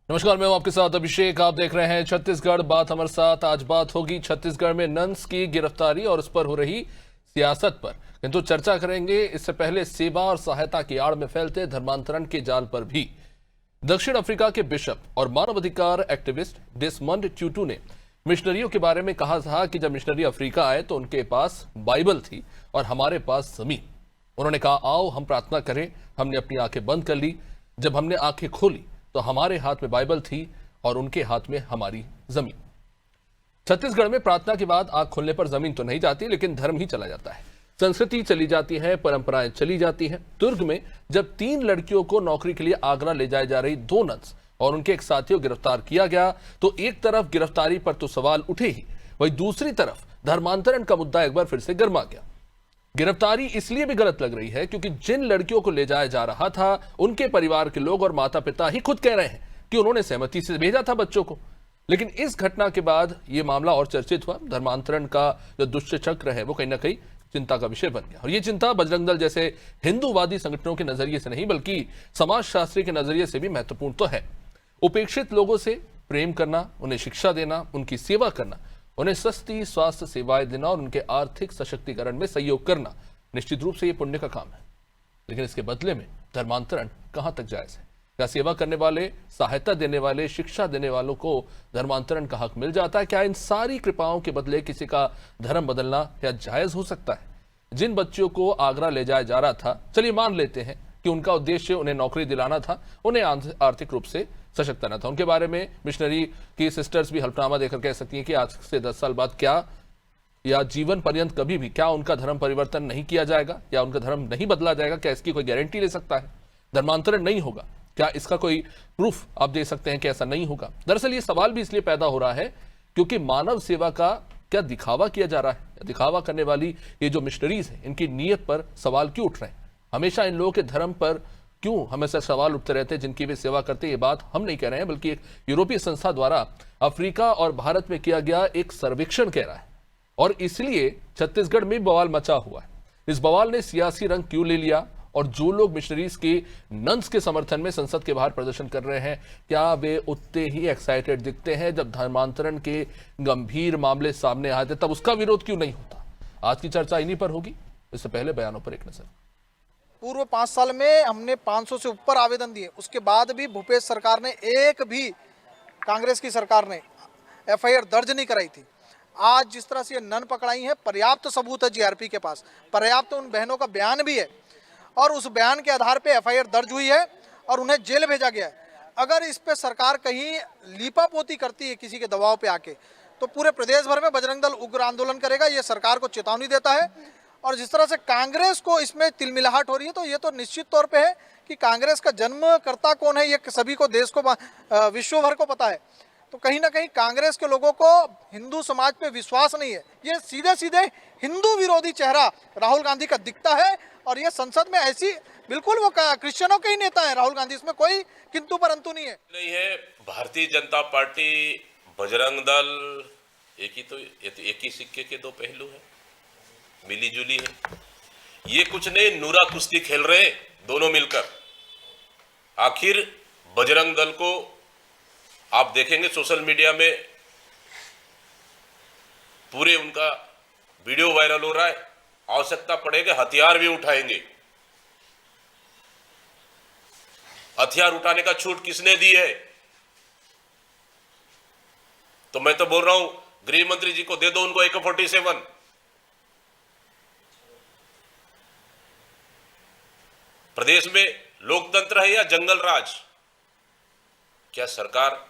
नमस्कार, मैं हूं आपके साथ अभिषेक। आप देख रहे हैं छत्तीसगढ़ बात हमारे साथ। आज बात होगी छत्तीसगढ़ में नन्स की गिरफ्तारी और उस पर हो रही सियासत पर, किंतु चर्चा करेंगे इससे पहले सेवा और सहायता की आड़ में फैलते धर्मांतरण के जाल पर भी। दक्षिण अफ्रीका के बिशप और मानवाधिकार एक्टिविस्ट डेसमंड ट्यूटू ने मिशनरियों के बारे में कहा था कि जब मिशनरी अफ्रीका आए तो उनके पास बाइबल थी और हमारे पास जमीन। उन्होंने कहा, आओ हम प्रार्थना करें। हमने अपनी आंखें बंद कर ली। जब हमने आंखें खोली तो हमारे हाथ में बाइबल थी और उनके हाथ में हमारी जमीन। छत्तीसगढ़ में प्रार्थना के बाद आंख खोलने पर जमीन तो नहीं जाती, लेकिन धर्म ही चला जाता है, संस्कृति चली जाती है, परंपराएं चली जाती हैं। दुर्ग में जब 3 लड़कियों को नौकरी के लिए आगरा ले जाए जा रही 2 नन्स और उनके एक साथी को गिरफ्तार किया गया तो एक तरफ गिरफ्तारी पर तो सवाल उठे ही, वहीं दूसरी तरफ धर्मांतरण का मुद्दा एक बार फिर से गर्मा गया। गिरफ्तारी इसलिए भी गलत लग रही है क्योंकि जिन लड़कियों को ले जाया जा रहा था उनके परिवार के लोग और माता पिता ही खुद कह रहे हैं कि उन्होंने सहमति से भेजा था बच्चों को। लेकिन इस घटना के बाद यह मामला और चर्चित हुआ। धर्मांतरण का जो दुष्ट चक्र है वो कहीं ना कहीं चिंता का विषय बन गया, और ये चिंता बजरंग दल जैसे हिंदूवादी संगठनों के नजरिए से नहीं बल्कि समाजशास्त्री के नजरिए से भी महत्वपूर्ण तो है। उपेक्षित लोगों से प्रेम करना, उन्हें शिक्षा देना, उनकी सेवा करना, उन्हें सस्ती स्वास्थ्य सेवाएं देना और उनके आर्थिक सशक्तिकरण में सहयोग करना निश्चित रूप से ये पुण्य का काम है। लेकिन इसके बदले में धर्मांतरण कहां तक जायज है? क्या सेवा करने वाले, सहायता देने वाले, शिक्षा देने वालों को धर्मांतरण का हक मिल जाता है? क्या इन सारी कृपाओं के बदले किसी का धर्म बदलना क्या जायज हो सकता है? जिन बच्चियों को आगरा ले जाया जा रहा था, चलिए मान लेते हैं कि उनका उद्देश्य उन्हें नौकरी दिलाना था, उन्हें आर्थिक रूप से सशक्त करना था। उनके बारे में मिशनरी की सिस्टर्स भी हल्फनामा देकर कह सकती हैं कि आज से 10 साल बाद क्या या जीवन पर्यंत कभी भी क्या उनका धर्म परिवर्तन नहीं किया जाएगा या उनका धर्म नहीं बदला जाएगा? क्या इसकी कोई गारंटी ले सकता है? धर्मांतरण नहीं होगा, क्या इसका कोई प्रूफ आप दे सकते हैं कि ऐसा नहीं होगा? दरअसल ये सवाल भी इसलिए पैदा हो रहा है क्योंकि मानव सेवा का क्या दिखावा किया जा रहा है? दिखावा करने वाली ये जो मिशनरीज है, इनकी नीयत पर सवाल क्यों उठ रहे हैं? हमेशा इन लोगों के धर्म पर क्यों हमेशा सवाल उठते रहते हैं जिनकी वे सेवा करते हैं? ये बात हम नहीं कह रहे हैं, बल्कि एक यूरोपीय संस्था द्वारा अफ्रीका और भारत में किया गया एक सर्वेक्षण कह रहा है। और इसलिए छत्तीसगढ़ में बवाल मचा हुआ है। इस बवाल ने सियासी रंग क्यों ले लिया? और जो लोग मिशनरीज के नन्स के समर्थन में संसद के बाहर प्रदर्शन कर रहे हैं, क्या वे उतने ही एक्साइटेड दिखते हैं जब धर्मांतरण के गंभीर मामले सामने आते तब उसका विरोध क्यों नहीं होता? आज की चर्चा इन्हीं पर होगी। इससे पहले बयानों पर एक नजर। पूर्व 5 साल में हमने 500 से ऊपर आवेदन दिए, उसके बाद भी भूपेश सरकार ने एक भी, कांग्रेस की सरकार ने एफआईआर दर्ज नहीं कराई थी। आज जिस तरह से ये नन पकड़ाई है, पर्याप्त सबूत है जीआरपी के पास, पर्याप्त उन बहनों का बयान भी है और उस बयान के आधार पे एफआईआर दर्ज हुई है और उन्हें जेल भेजा गया है। अगर इस पे सरकार कहीं लीपापोती करती है किसी के दबाव पे आके, तो पूरे प्रदेश भर में बजरंग दल उग्र आंदोलन करेगा। ये सरकार को चेतावनी देता है। और जिस तरह से कांग्रेस को इसमें तिलमिलाहट हो रही है, तो ये तो निश्चित तौर पे है कि कांग्रेस का जन्मकर्ता कौन है ये सभी को, देश को, विश्व भर को पता है। तो कहीं ना कहीं कांग्रेस के लोगों को हिंदू समाज पे विश्वास नहीं है। ये सीधे सीधे हिंदू विरोधी चेहरा राहुल गांधी का दिखता है। और ये संसद में ऐसी, बिल्कुल वो क्रिश्चियनों के ही नेता है राहुल गांधी, इसमें कोई किंतु परंतु नहीं है। भारतीय जनता पार्टी, बजरंग दल, एक ही सिक्के के 2 पहलू है, मिली जुली है। ये कुछ नहीं, नूरा कुश्ती खेल रहे दोनों मिलकर। आखिर बजरंग दल को आप देखेंगे सोशल मीडिया में पूरे उनका वीडियो वायरल हो रहा है। आवश्यकता पड़ेगा हथियार भी उठाएंगे। हथियार उठाने का छूट किसने दी है? तो मैं तो बोल रहा हूं, गृह मंत्री जी को दे दो उनको AK-47। प्रदेश में लोकतंत्र है या जंगल राज? क्या सरकार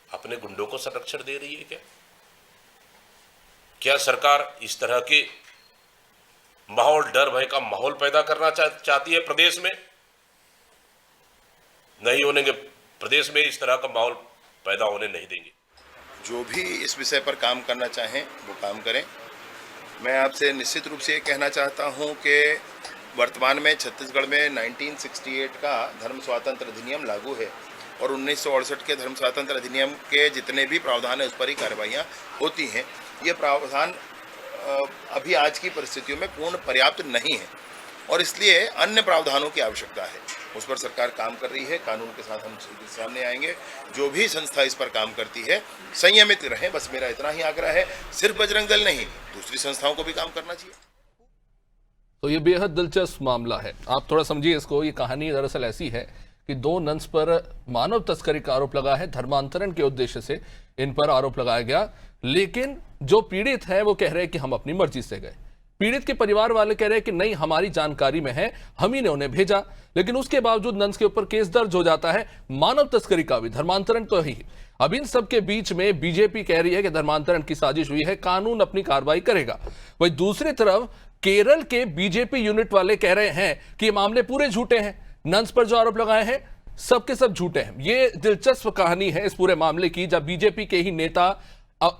अपने गुंडों को संरक्षण दे रही है? क्या सरकार इस तरह के माहौल, डर भय का माहौल पैदा करना चाहती है प्रदेश में? नहीं होने देंगे, प्रदेश में इस तरह का माहौल पैदा होने नहीं देंगे। जो भी इस विषय पर काम करना चाहें वो काम करें। मैं आपसे निश्चित रूप से ये कहना चाहता हूं कि वर्तमान में छत्तीसगढ़ में 1968 का धर्म स्वातंत्र अधिनियम लागू है और 1968 के धर्म स्वातंत्र अधिनियम के जितने भी प्रावधान है उस पर ही कार्रवाइयाँ होती हैं। ये प्रावधान अभी आज की परिस्थितियों में पूर्ण पर्याप्त नहीं है और इसलिए अन्य प्रावधानों की आवश्यकता है। उस पर सरकार काम कर रही है, कानून के साथ हम सामने आएंगे। जो भी संस्था इस पर काम करती है संयमित रहे, बस मेरा इतना ही आग्रह है। सिर्फ बजरंग दल नहीं, दूसरी संस्थाओं को भी काम करना चाहिए। तो ये बेहद दिलचस्प मामला है, आप थोड़ा समझिए इसको। ये कहानी दरअसल ऐसी है कि दो नन्स पर मानव तस्करी का आरोप लगा है, धर्मांतरण के उद्देश्य से इन पर आरोप लगाया गया, लेकिन जो पीड़ित है वो कह रहे हैं कि हम अपनी मर्जी से गए। पीड़ित के परिवार वाले कह रहे हैं कि नहीं, हमारी जानकारी में है, हम ही ने उन्हें भेजा। लेकिन उसके बावजूद नन्स के ऊपर केस दर्ज हो जाता है, मानव तस्करी का भी, धर्मांतरण तो ही। अब इन सब के बीच में बीजेपी कह रही है कि धर्मांतरण की साजिश हुई है, कानून अपनी कार्रवाई करेगा। वहीं दूसरी तरफ केरल के बीजेपी यूनिट वाले कह रहे हैं कि ये मामले पूरे झूठे हैं, नन्स पर जो आरोप लगाए हैं सबके सब झूठे हैं। ये दिलचस्प कहानी है इस पूरे मामले की, जब बीजेपी के ही नेता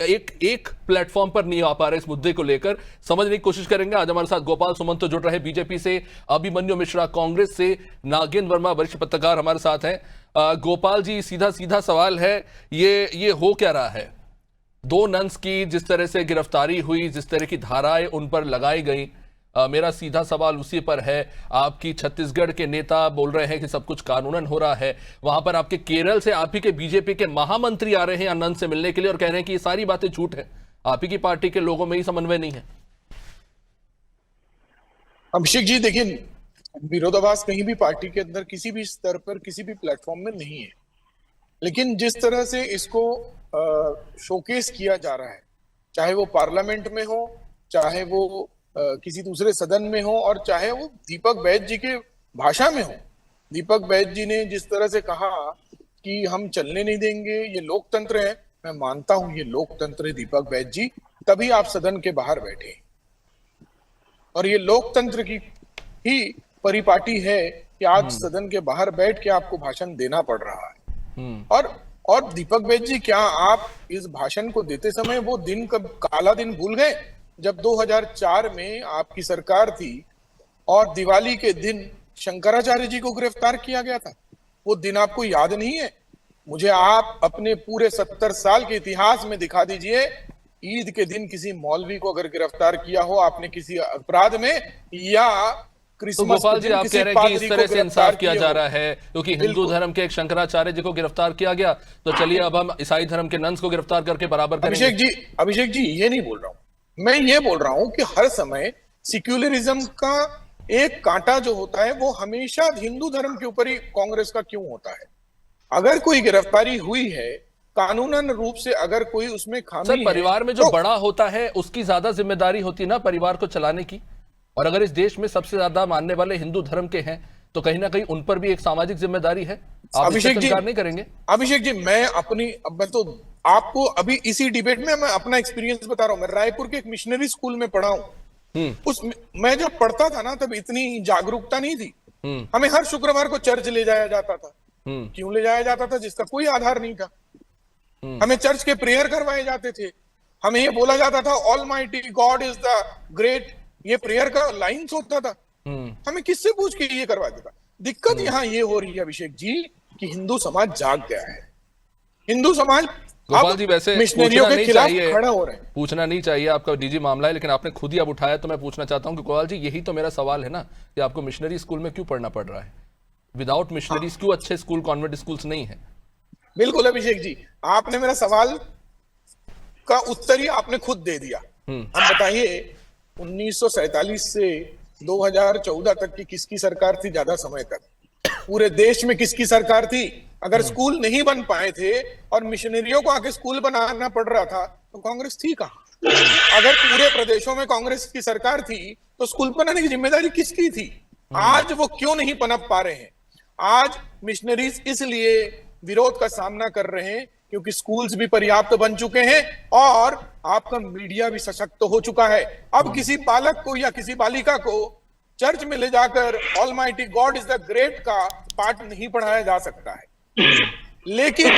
एक प्लेटफॉर्म पर नहीं आ पा रहे इस मुद्दे को लेकर। समझने की कोशिश करेंगे। आज हमारे साथ गोपाल सुमंत तो जुड़ रहे बीजेपी से, अभिमन्यु मिश्रा कांग्रेस से, नागेंद्र वर्मा वरिष्ठ पत्रकार हमारे साथ हैं। गोपाल जी, सीधा सीधा सवाल है, ये हो क्या रहा है? दो नन्स की जिस तरह से गिरफ्तारी हुई, जिस तरह की धाराएं उन पर लगाई गई, मेरा सीधा सवाल उसी पर है। आपकी छत्तीसगढ़ के नेता बोल रहे हैं कि सब कुछ कानूनन हो रहा है, वहां पर आपके केरल से आप ही के बीजेपी के महामंत्री आ रहे हैं नन्स से मिलने के लिए और कह रहे हैं कि ये सारी बातें झूठ है, आप ही की पार्टी के लोगों में ही समन्वय नहीं है। अभिषेक जी, देखिए, विरोधाभास कहीं भी पार्टी के अंदर किसी भी स्तर पर किसी भी प्लेटफॉर्म में नहीं है, लेकिन जिस तरह से इसको शोकेस किया जा रहा है, चाहे वो पार्लियामेंट में हो, चाहे वो किसी दूसरे सदन में हो, और चाहे वो दीपक बैज जी के भाषा में हो। दीपक बैज जी ने जिस तरह से कहा कि हम चलने नहीं देंगे, ये लोकतंत्र है, मैं मानता हूं ये लोकतंत्र है दीपक बैज जी, तभी आप सदन के बाहर बैठे। और ये लोकतंत्र की ही परिपाटी है कि आज सदन के बाहर बैठ के आपको भाषण देना पड़ रहा है। और दीपक बैज जी, क्या आप इस भाषण को देते समय वो दिन कब काला दिन भूल गए जब 2004 में आपकी सरकार थी और दिवाली के दिन शंकराचार्य जी को गिरफ्तार किया गया था? वो दिन आपको याद नहीं है? मुझे आप अपने पूरे 70 साल के इतिहास में दिखा दीजिए, ईद के दिन किसी मौलवी को अगर गिरफ्तार किया हो आपने किसी अपराध में, या तो गोपाल जी, आप कह रहे हैं कि इस तरह से इंसाफ किया जा रहा है क्योंकि हिंदू धर्म के एक शंकराचार्य जी को गिरफ्तार किया गया, तो चलिए अब हम ईसाई धर्म के नन्स को गिरफ्तार करके बराबर करेंगे। अभिषेक जी, ये नहीं बोल रहा हूं मैं, ये बोल रहा हूं कि हर समय सेक्युलरिज्म का एक कांटा जो होता है वो हमेशा हिंदू धर्म के ऊपर ही कांग्रेस का क्यों होता है? अगर कोई गिरफ्तारी हुई है कानूनन रूप से, अगर कोई उसमें खामी है, परिवार में जो बड़ा होता है उसकी ज्यादा जिम्मेदारी होती है ना परिवार को चलाने की। और अगर इस देश में सबसे ज्यादा मानने वाले हिंदू धर्म के हैं तो कहीं ना कहीं उन पर भी एक सामाजिक जिम्मेदारी है। आप इससे इनकार नहीं करेंगे? अभिषेक जी, मैं तो आपको अभी इसी डिबेट में मैं अपना एक्सपीरियंस बता रहा हूं। मैं रायपुर के एक मिशनरी स्कूल में पढ़ा हूं। मैं जब पढ़ता था ना, तब इतनी जागरूकता नहीं थी। हमें हर शुक्रवार को चर्च ले जाया जाता था। क्यों ले जाया जाता था? जिसका कोई आधार नहीं था। हमें चर्च के प्रेयर करवाए जाते थे। हमें ये बोला जाता था almighty God is the great, ये प्रेयर का लाइन्स होता था। हमें किससे पूछ के ये करवाते था? दिक्कत यहाँ ये हो रही है अभिषेक जी कि हिंदू समाज जाग गया है। हिंदू समाज गोपाल जी, वैसे मिशनरियों के खिलाफ खड़ा हो रहे हैं। पूछना नहीं चाहिए, आपका निजी मामला है, लेकिन आपने खुद ही अब उठाया तो मैं पूछना चाहता हूं कि गोपाल जी, यही तो मेरा सवाल है ना कि आपको मिशनरी स्कूल में क्यों पढ़ना पड़ रहा है? विदाउट मिशनरीज क्यों अच्छे स्कूल, कॉन्वेंट स्कूल्स नहीं है? बिल्कुल अभिषेक जी, आपने मेरा सवाल का उत्तर ही आपने खुद दे दिया। अब बताइए, 1947 से 2014 तक की किसकी सरकार थी? ज्यादा समय तक पूरे देश में किसकी सरकार थी? अगर स्कूल नहीं बन पाए थे और मिशनरियों को आके स्कूल बनाना पड़ रहा था तो कांग्रेस थी कहां? अगर पूरे प्रदेशों में कांग्रेस की सरकार थी तो स्कूल बनाने की जिम्मेदारी किसकी थी? आज वो क्यों नहीं पनप पा रहे हैं? आज मिशनरीज इसलिए विरोध का सामना कर रहे हैं क्योंकि स्कूल्स भी पर्याप्त बन चुके हैं और आपका मीडिया भी सशक्त हो चुका है। अब किसी बालक को या किसी बालिका को चर्च में ले जाकर almighty God is the great का पाठ नहीं पढ़ाया जा सकता है। लेकिन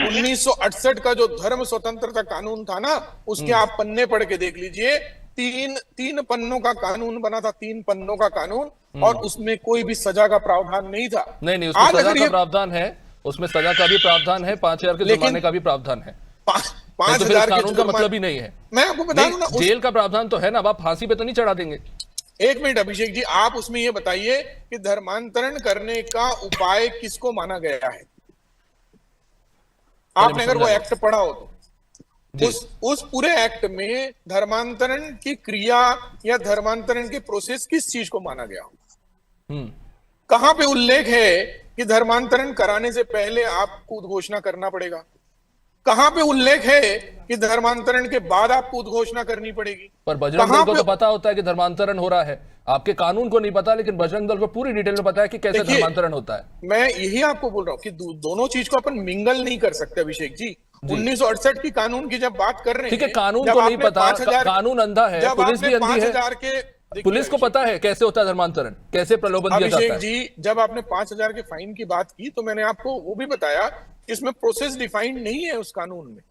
1968 का जो धर्म स्वतंत्रता कानून था ना, उसके आप पन्ने पढ़ के देख लीजिए। तीन पन्नों का कानून बना था, 3 पन्नों का कानून, और उसमें कोई भी सजा का प्रावधान नहीं था। नहीं, उसमें सजा का प्रावधान है, उसमें सजा का भी प्रावधान है, 5000 के जुर्माने का भी प्रावधान है। 5000 कानून का मतलब ही नहीं है। मैं आपको बता दूं ना, जेल का प्रावधान तो है ना, आप फांसी पे तो नहीं चढ़ा देंगे। एक मिनट अभिषेक जी, आप उसमें ये बताइए कि धर्मांतरण करने का उपाय किसको माना गया है? आपने अगर वो एक्ट पढ़ा हो तो जी। उस पूरे एक्ट में धर्मांतरण की क्रिया या धर्मांतरण की प्रोसेस किस चीज को माना गया? हम्म। कहां पे उल्लेख है कि धर्मांतरण कराने से पहले आपको उद्घोषणा करना पड़ेगा? कहां पे उल्लेख है कि धर्मांतरण के बाद आपको उद्घोषणा करनी पड़ेगी? पर बजरंग कहां दल को पे तो पता होता है कि धर्मांतरण हो रहा है, आपके कानून को नहीं पता, लेकिन बजरंग दल को पूरी डिटेल में पता है कि कैसे देखिए, धर्मांतरण होता है। मैं यही आपको बोल रहा हूं कि दोनों चीज को अपन मिंगल नहीं कर सकते अभिषेक जी। 1968 की कानून की जब बात कर रहे हैं, ठीक है, कानून जब को नहीं आपने पता, 5,000 कानून अंधा है, जब पुलिस भी आपने अंधी है। 5,000 के देखिए पुलिस को पता है कैसे होता है धर्मांतरण, कैसे प्रलोभन दिया जाता अभिषेक है। जी, जब आपने 5,000 के फाइन की बात की तो मैंने आपको वो भी बताया कि इसमें प्रोसेस डिफाइंड नहीं है उस कानून में।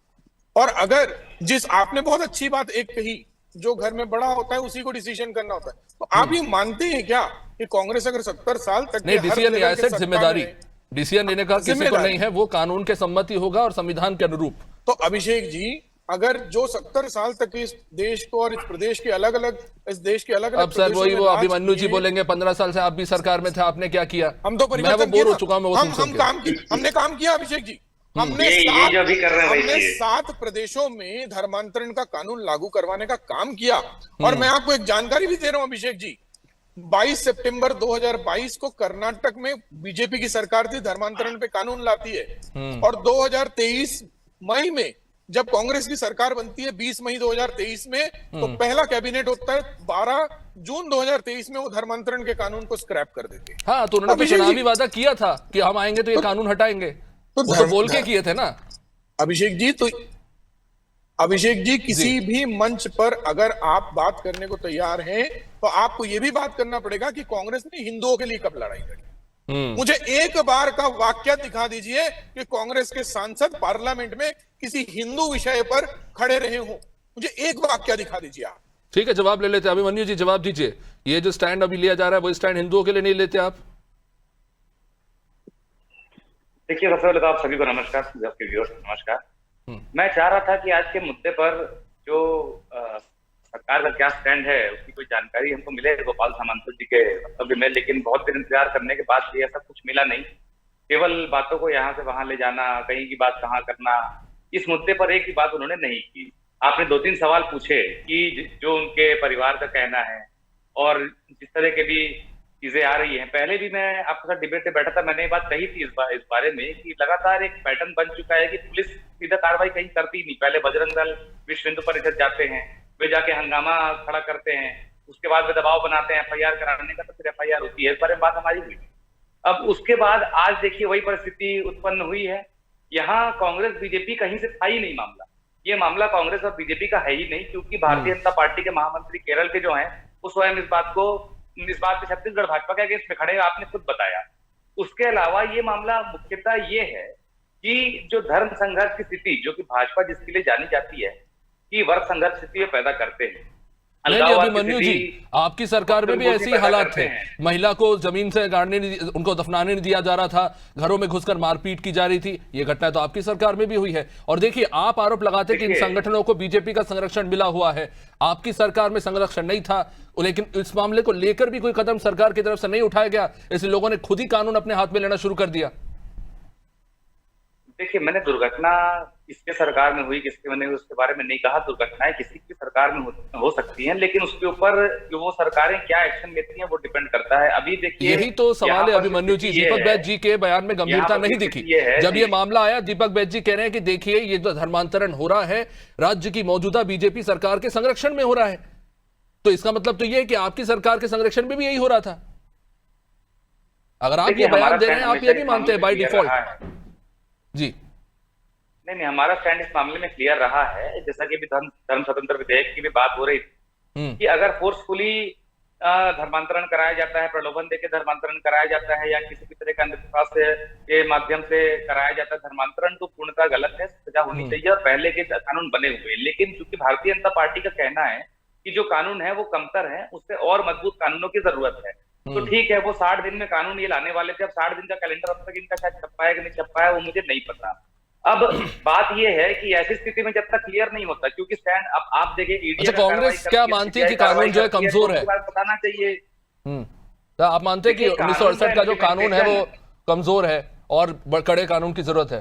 और अगर जिस आपने बहुत अच्छी बात एक कही, जो घर में बड़ा होता है उसी को डिसीजन करना होता है, तो आप ये मानते हैं क्या कि कांग्रेस अगर 70 साल तक नहीं, हर डिसीजन लेवल के रियासत सत्ता जिम्मेदारी, में- डिसीजन लेने का किसी को जिम्मेदारी। नहीं है, वो कानून के सम्मति होगा और संविधान के अनुरूप। तो अभिषेक जी, अगर जो 70 साल तक इस देश को और इस प्रदेश के अलग अलग इस देश के अलग अलग अब सर वही वो अभिमन्यु जी बोलेंगे 15 साल से आप भी सरकार में थे, आपने क्या किया? हम तो मैं वो परिवर्तन बोर किया हो ना। चुका हूं, मैं वो सुन सुन के। हमने काम किया अभिषेक जी। हमने ये जो अभी कर रहे हैं वही हमने चीज। 7 प्रदेशों में धर्मांतरण का कानून लागू करवाने का काम किया। और मैं आपको एक जानकारी भी दे रहा हूं अभिषेक जी, 22 सितंबर 2022 को कर्नाटक में बीजेपी की सरकार थी, धर्मांतरण पे कानून लाती है। और 2023 मई में जब कांग्रेस की सरकार बनती है, 20 मई 2023 में, तो पहला कैबिनेट होता है, 12 जून 2023 में वो धर्मांतरण के कानून को स्क्रैप कर देते हैं। हाँ, तो उन्होंने अभिषेक जी- चुनावी वादा किया था कि हम आएंगे तो ये कानून हटाएंगे, वो तो बोल के किए थे ना। अभिषेक जी किसी भी मंच पर अगर आप बात करने को तैयार हैं तो आपको यह भी बात करना पड़ेगा कि कांग्रेस ने हिंदुओं के लिए कब लड़ाई लड़ी। मुझे एक बार का वाक्य दिखा दीजिए कि कांग्रेस के सांसद पार्लियामेंट में किसी हिंदू विषय पर खड़े रहे हों। मुझे एक वाक्य दिखा दीजिए आप। ठीक है, जवाब ले लेते हैं। अभिमन्यु जी जवाब दीजिए, ये जो स्टैंड अभी लिया जा रहा है वो स्टैंड हिंदुओं के लिए नहीं लेते आप? देखिए, सबसे पहले तो आप सभी को नमस्कार, आपके व्यूअर्स नमस्कार। मैं चाह रहा था कि आज के मुद्दे पर जो सरकार का क्या स्टैंड है उसकी कोई जानकारी हमको मिले गोपाल सामंत जी के वक्तव्य में, लेकिन बहुत दिन इंतजार करने के बाद भी ऐसा कुछ मिला नहीं। केवल बातों को यहाँ से वहां ले जाना, कहीं की बात कहाँ करना, इस मुद्दे पर एक भी बात उन्होंने नहीं की। आपने 2-3 सवाल पूछे कि जो उनके परिवार का कहना है और जिस तरह के भी चीजें आ रही हैं। पहले भी मैं आपके साथ डिबेट पे बैठा था, मैंने ये बात कही थी इस बारे में कि लगातार एक पैटर्न बन चुका है कि पुलिस सीधा कार्रवाई कहीं करती नहीं। पहले बजरंग दल, विश्व हिंदू परिषद जाते हैं, वे जाके हंगामा खड़ा करते हैं, उसके बाद वे दबाव बनाते हैं FIR कराने का, तो फिर FIR होती है। इस बारे में बात हमारी हुई। अब उसके बाद आज देखिए वही परिस्थिति उत्पन्न हुई है। यहाँ कांग्रेस बीजेपी कहीं से था ही नहीं मामला। ये मामला कांग्रेस और बीजेपी का है ही नहीं, क्योंकि भारतीय जनता पार्टी के महामंत्री केरल के जो हैं वो स्वयं इस बात पे छत्तीसगढ़ भाजपा के अगेंस्ट में खड़े, आपने खुद बताया। उसके अलावा ये मामला मुख्यतः ये है कि जो धर्म संघर्ष की स्थिति, जो कि भाजपा जिसके लिए जानी जाती है कि वर्ग संघर्ष स्थिति पैदा करते हैं। नहीं अभिमन्यु जी, आपकी सरकार में भी ऐसे ही हालात थे। महिला को जमीन से गाड़ने, उनको दफनाने नहीं दिया जा रहा था, घरों में घुसकर मारपीट की जा रही थी। ये घटना तो आपकी सरकार में भी हुई है। और देखिए, आप आरोप लगाते कि इन संगठनों को बीजेपी का संरक्षण मिला हुआ है, आपकी सरकार में संरक्षण नहीं था, लेकिन इस मामले को लेकर भी कोई कदम सरकार की तरफ से नहीं उठाया गया, इसलिए लोगों ने खुद ही कानून अपने हाथ में लेना शुरू कर दिया। देखिए, मैंने दुर्घटना किसके सरकार में हुई किसके में नहीं हुई उसके बारे में नहीं कहा। दुर्घटनाएं किसी की सरकार में हो सकती हैं, लेकिन उसके ऊपर जो वो सरकारें क्या एक्शन लेती हैं वो डिपेंड करता है। अभी देखिए, यही तो सवाल है अभिमन्यु जी। दीपक बैज जी के बयान में गंभीरता नहीं दिखी। जब ये मामला आया, दीपक बैज जी कह रहे हैं कि देखिए ये जो धर्मांतरण हो रहा है राज्य की मौजूदा बीजेपी सरकार के संरक्षण में हो रहा है, तो इसका मतलब तो ये है कि आपकी सरकार के संरक्षण में भी यही हो रहा था। अगर आप ये बयान दे रहे हैं, आप ये नहीं मानते बाय डिफॉल्ट? जी नहीं, हमारा स्टैंड इस मामले में क्लियर रहा है। जैसा कि धर्म स्वतंत्र विधेयक की भी बात हो रही थी कि अगर फोर्सफुली धर्मांतरण कराया जाता है, प्रलोभन देकर धर्मांतरण कराया जाता है या किसी भी तरह के अंधविश्वास के माध्यम से कराया जाता है धर्मांतरण, तो पूर्णतः गलत है, सजा होनी चाहिए और पहले के कानून बने हुए। लेकिन चूंकि भारतीय जनता पार्टी का कहना है कि जो कानून है वो कमतर है, उससे और मजबूत कानूनों की जरूरत है, तो ठीक है, वो 60 दिन में कानून ये लाने वाले थे। अब 60 दिन का कैलेंडर अब तक इनका शायद छप पाया कि नहीं छप पाया वो मुझे नहीं पता। अब बात यह है कि ऐसी स्थिति में जब तक क्लियर नहीं होता, क्योंकि स्टैंड अब आप देखिए ईडी अच्छा, कांग्रेस क्या मानती है कि कानून जो है कमजोर है? बताना चाहिए। तो आप मानते हैं कि 1968 का जो कानून है वो कमजोर है और कड़े कानून की जरूरत है?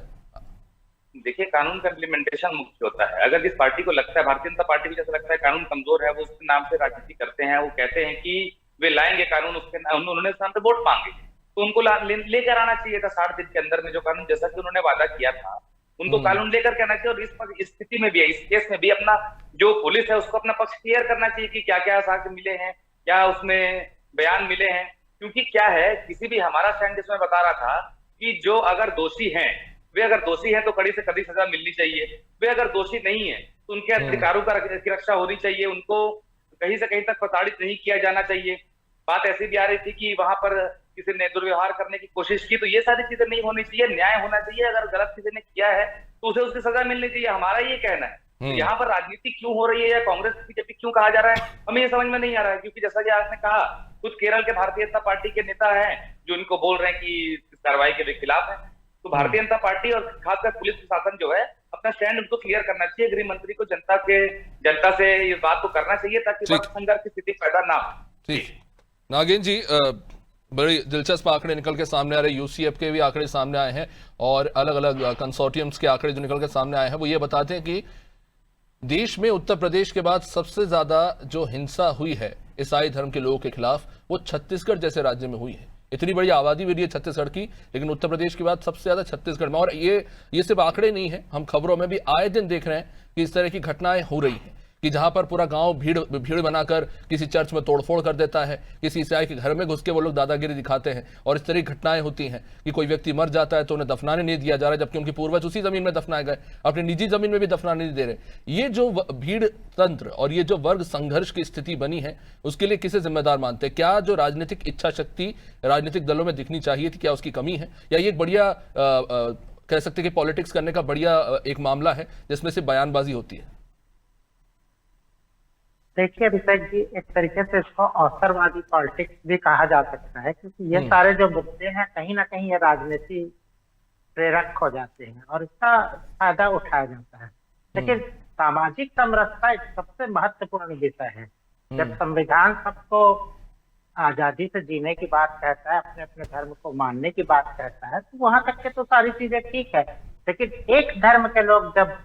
देखिए, कानून का इम्प्लीमेंटेशन मुख्य होता है। अगर जिस पार्टी को लगता है, भारतीय जनता पार्टी को जैसा लगता है कानून कमजोर है, वो उसके नाम से राजनीति करते हैं। वो कहते हैं कि वे लाएंगे कानून, उसके उन्होंने उस नाम पे वोट मांगे, तो उनको लेकर आना चाहिए था 60 दिन के अंदर में जो कानून, जैसा कि उन्होंने वादा किया था, उनको कानून लेकर के आना चाहिए। और इस स्थिति में भी, इस केस में भी अपना जो पुलिस है उसको अपना पक्ष क्लियर करना चाहिए कि क्या क्या साक्ष्य मिले हैं, क्या उसमें बयान मिले हैं। क्योंकि क्या है, किसी भी हमारा स्टैंड जिसमें बता रहा था कि जो अगर दोषी हैं, वे अगर दोषी हैं तो कड़ी से कड़ी सजा मिलनी चाहिए। वे अगर दोषी नहीं है तो उनके अधिकारों की रक्षा होनी चाहिए, उनको कहीं से कहीं तक प्रताड़ित नहीं किया जाना चाहिए। बात ऐसी भी आ रही थी कि वहां पर किसी ने दुर्व्यवहार करने की कोशिश की, तो ये सारी चीजें नहीं होनी चाहिए। न्याय होना चाहिए, अगर गलत किसी ने किया है तो उसे उसकी सजा मिलनी चाहिए, हमारा ये कहना है। तो यहाँ पर राजनीति क्यों हो रही है या कांग्रेस बीजेपी क्यों कहा जा रहा है, हमें ये समझ में नहीं आ रहा है। क्योंकि जैसा कि आपने कहा, कुछ केरल के भारतीय जनता पार्टी के नेता हैं जो इनको बोल रहे हैं कि इस कार्रवाई के खिलाफ है। तो भारतीय जनता पार्टी और खासकर पुलिस प्रशासन जो है, अपना स्टैंड उनको क्लियर करना चाहिए। गृह मंत्री को जनता से इस बात को करना चाहिए ताकि संघर्ष की स्थिति पैदा ना हो। ठीक, नागेंद्र जी, बड़ी दिलचस्प आंकड़े निकल के सामने आ रहे हैं। यूसीएफ के भी आंकड़े सामने आए हैं और अलग अलग कंसोर्टियम्स के आंकड़े जो निकल के सामने आए हैं वो ये बताते हैं कि देश में उत्तर प्रदेश के बाद सबसे ज्यादा जो हिंसा हुई है ईसाई धर्म के लोगों के खिलाफ वो छत्तीसगढ़ जैसे राज्य में हुई है। इतनी बड़ी आबादी भी रही है छत्तीसगढ़ की, लेकिन उत्तर प्रदेश के बाद सबसे ज्यादा छत्तीसगढ़ में। और ये सिर्फ आंकड़े नहीं है, हम खबरों में भी आए दिन देख रहे हैं कि इस तरह की घटनाएं हो रही हैं कि जहां पर पूरा गांव भीड़ बनाकर किसी चर्च में तोड़फोड़ कर देता है, किसी ईसाई के घर में घुस के वो लोग दादागिरी दिखाते हैं और इस तरह की घटनाएं होती हैं कि कोई व्यक्ति मर जाता है तो उन्हें दफनाने नहीं दिया जा रहा, जबकि उनके पूर्वज उसी जमीन में दफनाए गए, अपनी निजी जमीन में भी दफनाने नहीं दे रहे। ये जो भीड़ तंत्र और ये जो वर्ग संघर्ष की स्थिति बनी है, उसके लिए किसे जिम्मेदार मानते हैं? क्या जो राजनीतिक इच्छा शक्ति राजनीतिक दलों में दिखनी चाहिए थी, क्या उसकी कमी है, या ये एक बढ़िया कह सकते कि पॉलिटिक्स करने का बढ़िया एक मामला है जिसमें से बयानबाजी होती है? देखिए अभिषेक जी, एक तरीके से इसको अवसरवादी पॉलिटिक्स भी कहा जा सकता है, क्योंकि ये सारे जो मुद्दे हैं कहीं ना कहीं ये राजनीति प्रेरक हो जाते हैं और इसका फायदा उठाया जाता है। लेकिन सामाजिक समरसता एक सबसे महत्वपूर्ण विषय है। जब संविधान सबको आजादी से जीने की बात कहता है, अपने अपने धर्म को मानने की बात कहता है, तो वहां तक के तो सारी चीजें ठीक है। लेकिन एक धर्म के लोग जब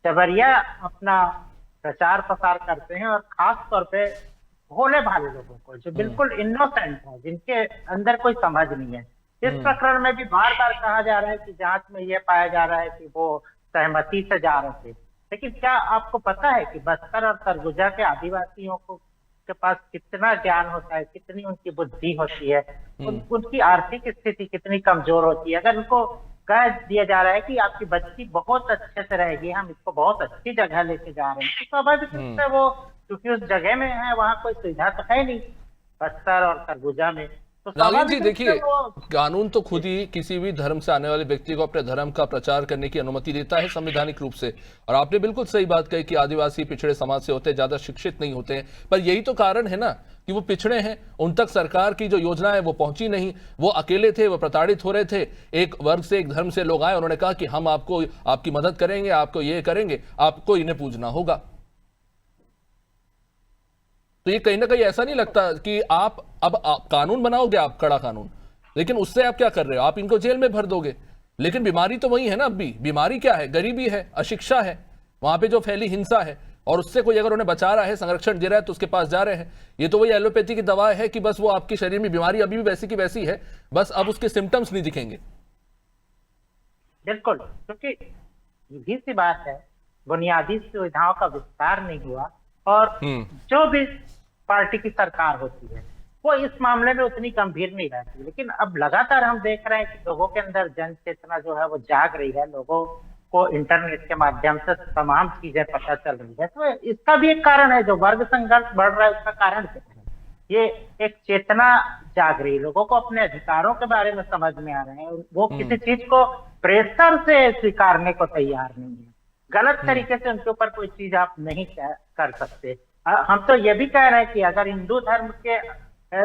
जबरिया अपना प्रचार प्रसार करते हैं, और खास तौर पे भोले भाले लोगों को जो बिल्कुल इनोसेंट है, जिनके अंदर कोई समझ नहीं है, इस प्रकरण में भी बार बार कहा जा रहा है कि जांच में ये पाया जा रहा है कि वो सहमति से जा रहे थे। लेकिन क्या आपको पता है कि बस्तर और सरगुजा के आदिवासियों को के पास कितना ज्ञान होता है, कितनी उनकी बुद्धि होती है, उनकी आर्थिक स्थिति कितनी कमजोर होती है। अगर उनको कह दिया जा रहा है कि आपकी बच्ची बहुत अच्छे से रहेगी, हम इसको बहुत अच्छी जगह लेके जा रहे हैं, तो स्वाभाविक रूप से वो क्योंकि उस जगह में है, वहाँ कोई सुविधा तो है नहीं बस्तर और सरगुजा में, तो नागेंद्र जी देखिए, कानून तो खुद ही किसी भी धर्म से आने वाले व्यक्ति को अपने धर्म का प्रचार करने की अनुमति देता है संवैधानिक रूप से। और आपने बिल्कुल सही बात कही कि आदिवासी पिछड़े समाज से होते हैं, ज्यादा शिक्षित नहीं होते हैं, पर यही तो कारण है ना कि वो पिछड़े हैं, उन तक सरकार की जो योजना है वो पहुंची नहीं, वो अकेले थे, वो प्रताड़ित हो रहे थे। एक वर्ग से, एक धर्म से लोग आए, उन्होंने कहा कि हम आपको आपकी मदद करेंगे, आपको ये करेंगे, आपको इन्हें पूजना होगा। तो ये कहीं ना कहीं ऐसा नहीं लगता कि आप कानून बनाओगे, आप कड़ा कानून, लेकिन उससे आप क्या कर रहे हो, आप इनको जेल में भर दोगे। लेकिन बीमारी तो वही है ना, अब भी बीमारी क्या है, गरीबी है, अशिक्षा है, वहां पे जो फैली हिंसा है, और उससे कोई अगर उन्हें बचा रहा है, संरक्षण दे रहा है, तो उसके पास जा रहे हैं। ये तो वही एलोपैथी की दवा है कि बस वो आपके शरीर में बीमारी अभी भी वैसी की वैसी है, बस अब उसके सिम्टम्स नहीं दिखेंगे। बिल्कुल, क्योंकि सीधी सी बात है, बुनियादी सुविधाओं का विस्तार नहीं हुआ, और जो भी पार्टी की सरकार होती है वो इस मामले में उतनी गंभीर नहीं रहती। लेकिन अब लगातार हम देख रहे हैं कि लोगों के अंदर जन चेतना जो है वो जाग रही है, लोगों को इंटरनेट के माध्यम से तमाम चीजें पता चल रही है। तो इसका भी एक कारण है, जो वर्ग संघर्ष बढ़ रहा है उसका कारण क्या है, ये एक चेतना जाग रही है, लोगों को अपने अधिकारों के बारे में समझ में आ रहे हैं, वो किसी चीज को प्रेशर से स्वीकारने को तैयार नहीं है। गलत तरीके से उनके ऊपर कोई चीज आप नहीं कर सकते। हम तो ये भी कह रहे हैं कि अगर हिंदू धर्म के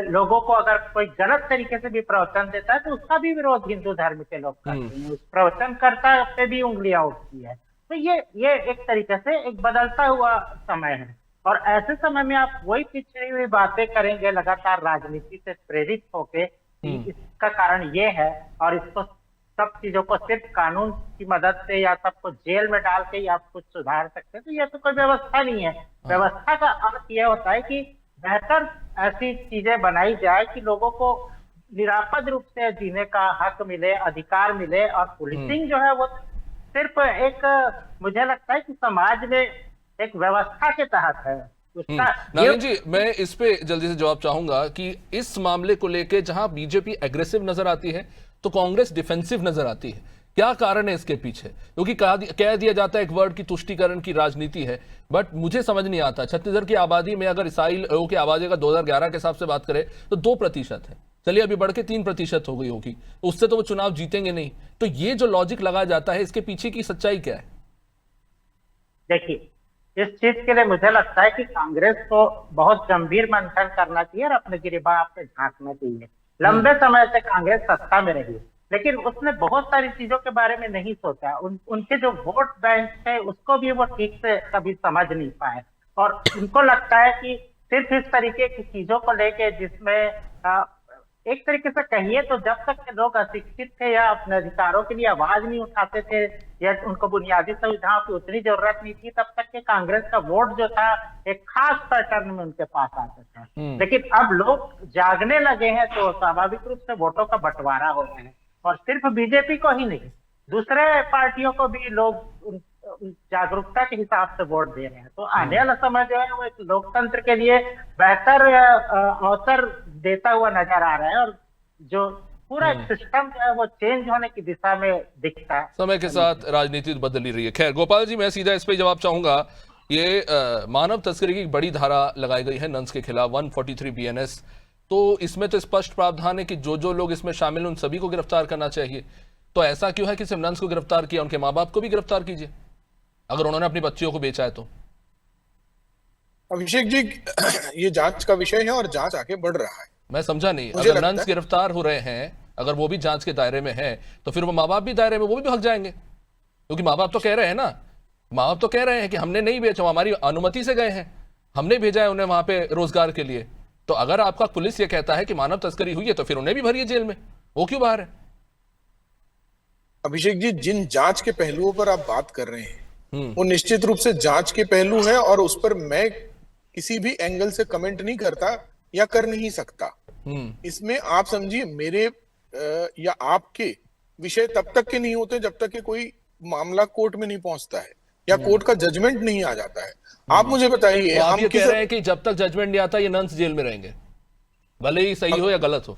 लोगों को अगर कोई गलत तरीके से भी प्रवचन देता है तो उसका भी विरोध हिंदू धर्म के लोग करते हैं, उस प्रवचनकर्ता पे भी उंगलियां उठती है। तो ये एक तरीके से एक बदलता हुआ समय है, और ऐसे समय में आप वही पिछड़ी हुई बातें करेंगे लगातार राजनीति से प्रेरित होके कि इसका कारण ये है और इसको सब चीजों को सिर्फ कानून की मदद से या सबको जेल में डाल के आप कुछ सुधार सकते हैं, तो ये तो कोई व्यवस्था नहीं है। व्यवस्था का अर्थ यह होता है कि बेहतर ऐसी चीजें बनाई जाए कि लोगों को निरापद रूप से जीने का हक मिले, अधिकार मिले, और पुलिसिंग जो है वो सिर्फ एक, मुझे लगता है कि समाज में एक व्यवस्था के तहत है। नारायण जी, मैं इस पे जल्दी से जवाब चाहूंगा कि इस मामले को लेके जहां बीजेपी एग्रेसिव नजर आती है तो कांग्रेस डिफेंसिव नजर आती है, क्या कारण है इसके पीछे? क्योंकि कह दिया जाता है एक वर्ड की तुष्टीकरण की राजनीति है, बट मुझे समझ नहीं आता। छत्तीसगढ़ की आबादी में अगर ईसाई लोगों की आबादी का 2011 के हिसाब से बात करें तो 2% है, चलिए अभी बढ़ के 3% हो गई होगी, उससे तो वो चुनाव जीतेंगे नहीं। तो ये जो लॉजिक लगाया जाता है, इसके पीछे की सच्चाई क्या है? देखिए, इस चीज के लिए मुझे लगता है कि कांग्रेस को बहुत गंभीर मंथन करना चाहिए और अपने गिरबान पे झांकना चाहिए। लंबे समय से कांग्रेस सत्ता में रही, लेकिन उसने बहुत सारी चीजों के बारे में नहीं सोचा। उनके जो वोट बैंक है उसको भी वो ठीक से कभी समझ नहीं पाए, और उनको लगता है कि सिर्फ इस तरीके की चीजों को लेके जिसमें एक तरीके से कहिए तो जब तक के लोग अशिक्षित थे या अपने अधिकारों के लिए आवाज नहीं उठाते थे या उनको बुनियादी सुविधाओं की उतनी जरूरत नहीं थी, तब तक के कांग्रेस का वोट जो था एक खास पैटर्न में उनके पास आता था। लेकिन अब लोग जागने लगे हैं तो स्वाभाविक रूप से वोटों का बंटवारा हो रहा है, और सिर्फ बीजेपी को ही नहीं, दूसरे पार्टियों को भी लोग जागरूकता के हिसाब से वोट दे रहे हैं। तो आने वाला समय जो है वो एक लोकतंत्र के लिए बेहतर अवसर देता हुआ नजर आ रहा है, और जो पूरा सिस्टम जो है वो चेंज होने की दिशा में दिखता है। समय के साथ राजनीति बदल ही रही है। खैर गोपाल जी, मैं सीधा इस पे जवाब चाहूंगा। ये मानव तस्करी की बड़ी धारा लगाई गई है नंस के खिलाफ, 143 BNS, तो इसमें तो स्पष्ट प्रावधान है कि जो लोग इसमें शामिल हैं उन सभी को गिरफ्तार करना चाहिए। तो ऐसा क्यों है कि सिर्फ नंस को गिरफ्तार किया, उनके माँ बाप को भी गिरफ्तार कीजिए अगर उन्होंने अपनी बच्चियों को बेचा है तो। अभिषेक जी, ये जांच का विषय है और जांच आगे बढ़ रहा है। मैं समझा नहीं, अगर नंस गिरफ्तार हो रहे हैं, अगर वो भी जांच के दायरे में है, तो फिर वो माँ बाप भी दायरे में, वो भी भाग जाएंगे, क्योंकि माँ बाप तो कह रहे हैं ना, माँ बाप तो कह रहे हैं कि हमने नहीं बेचा, हमारी अनुमति से गए हैं, हमने भेजा है उन्हें वहां पे रोजगार के लिए। तो अगर आपका पुलिस ये कहता है कि मानव तस्करी हुई है तो फिर उन्हें भी भरिए जेल में, वो क्यों बाहर है? अभिषेक जी, जिन जांच के पहलुओं पर आप बात कर रहे हैं वो निश्चित रूप से जांच के पहलू है, और उस पर मैं किसी भी एंगल से कमेंट नहीं करता या कर नहीं सकता। इसमें आप समझिए, मेरे या आपके विषय तब तक के नहीं होते जब तक कि कोई मामला कोर्ट में नहीं पहुंचता है या कोर्ट का जजमेंट नहीं आ जाता है। आप मुझे बताइए, तो आप ये कह रहे हैं कि जब तक जजमेंट नहीं आता ये नंस जेल में रहेंगे, भले ही सही हो या गलत हो?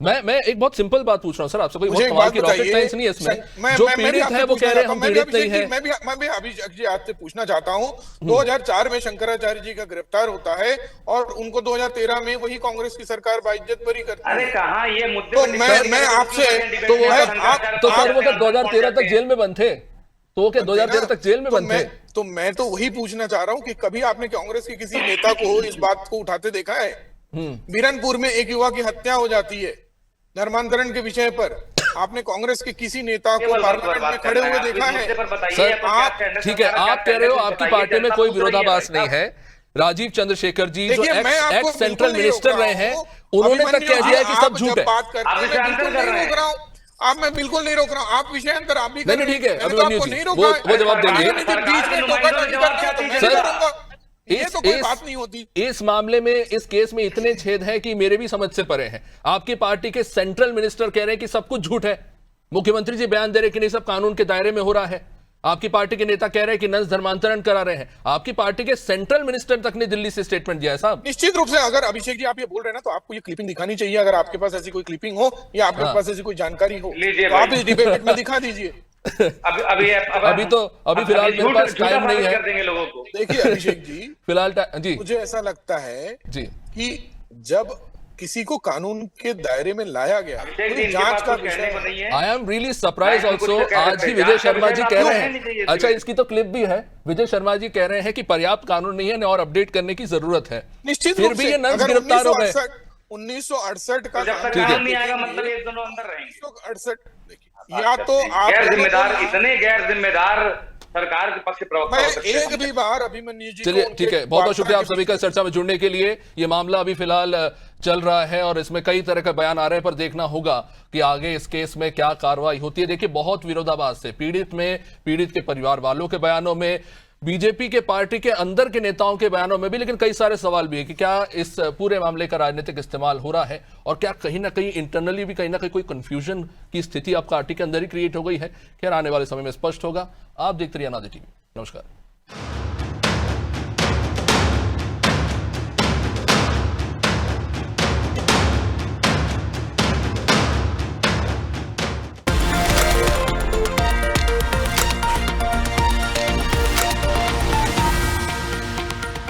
मैं एक बहुत सिंपल बात पूछ रहा हूं सर आपसे, कोई बहुत कमाल की रॉकेट साइंस नहीं है इसमें। जो पीड़ित है वो कह रहे हैं हम पीड़ित नहीं है। मैं भी अभिषेक जी आपसे पूछना चाहता हूं, 2004 में शंकराचार्य जी का गिरफ्तार होता है और उनको 2013 में वही कांग्रेस की सरकार बाइज्जत बरी करती है। अरे कहां ये मुद्दे, तो मैं आपसे तो सर वो 2013 तक जेल में बंद थे, तो वो क्या 2013 तक जेल में बंद थे? तो मैं तो वही पूछना चाह रहा हूं कि कभी आपने कांग्रेस के किसी नेता को इस बात को उठाते देखा है? बिरनपुर में एक युवा की हत्या हो जाती है धर्मांतरण के विषय पर, आपने कांग्रेस के किसी नेता को पार्लियामेंट में खड़े हुए देखा है? सर आप ठीक है, आप कह रहे हो आपकी पार्टी में कोई विरोधाभास नहीं है। राजीव चंद्रशेखर जी जो एक्स सेंट्रल मिनिस्टर रहे हैं, उन्होंने तक कह दिया कि सब झूठ है। आप, मैं बिल्कुल नहीं रोक रहा हूँ, आप विषयांतर आप भी नहीं, ठीक है, अभिमन्यु जी वो जवाब देंगे। सर ये तो कोई बात नहीं होती। इस मामले में, इस केस में इतने छेद हैं कि मेरे भी समझ से परे हैं। आपकी पार्टी के सेंट्रल मिनिस्टर कह रहे हैं कि सब कुछ झूठ है, मुख्यमंत्री जी बयान दे रहे हैं कि नहीं सब कानून के दायरे में हो रहा है, आपकी पार्टी के नेता कह रहे हैं कि नंस धर्मांतरण करा रहे हैं, आपकी पार्टी के सेंट्रल मिनिस्टर तक ने दिल्ली से स्टेटमेंट दिया है साहब। निश्चित रूप से अगर अभिषेक जी आप ये बोल रहे हैं ना, तो आपको ये क्लिपिंग दिखानी चाहिए। अगर आपके पास ऐसी कोई क्लिपिंग हो या आपके पास ऐसी कोई जानकारी हो तो आप इस डिबेट में दिखा दीजिए। अभी फिलहाल मेरे पास टाइम नहीं है। देखिए अभिषेक जी, फिलहाल जी मुझे ऐसा लगता है जी कि जब किसी को कानून के दायरे में लाया गया, अभिषेक जी, पूरी इनके जांच पास का कुछ कहने को विषय नहीं है। आई एम रियली सरप्राइज मैं कुछ ऑल्सो। तो कह आज सकते ही हैं। विजय जांच का शर्मा जी विषय कह आपको रहे कहनी चाहिए हैं, अच्छा इसमें। इसकी तो क्लिप भी है, विजय शर्मा जी कह रहे हैं कि पर्याप्त कानून नहीं है और अपडेट करने की जरूरत है। निश्चित फिर रूप भी से ये नंस अगर गिरफ्तार हो गए। 1968 का तो जब तक ठीक है। कानून नहीं आएगा मतलब ये दोनों अंदर रहेंगे। 1968 या तो आप गैर जिम्मेदार, इतने गैर जिम्मेदार सरकार के पक्ष प्रवक्ता मैं हो सकते हैं। एक भी बार अभिमन्यु जी चलिए को ठीक है, उनके बहुत बहुत शुक्रिया आप वार्ता सभी का इस चर्चा में जुड़ने के लिए। ये मामला अभी फिलहाल चल रहा है और इसमें कई तरह के बयान आ रहे हैं, पर देखना होगा कि आगे इस केस में क्या कार्रवाई होती है। देखिए बहुत विरोधाभास है पीड़ित के परिवार वालों के बयानों में, बीजेपी के पार्टी के अंदर के नेताओं के बयानों में भी, लेकिन कई सारे सवाल भी है कि क्या इस पूरे मामले का राजनीतिक इस्तेमाल हो रहा है और क्या कहीं ना कहीं इंटरनली भी कहीं ना कहीं कोई कंफ्यूजन की स्थिति आप पार्टी के अंदर ही क्रिएट हो गई है। खैर आने वाले समय में स्पष्ट होगा। आप देखते रहिए अनादि टीवी। नमस्कार।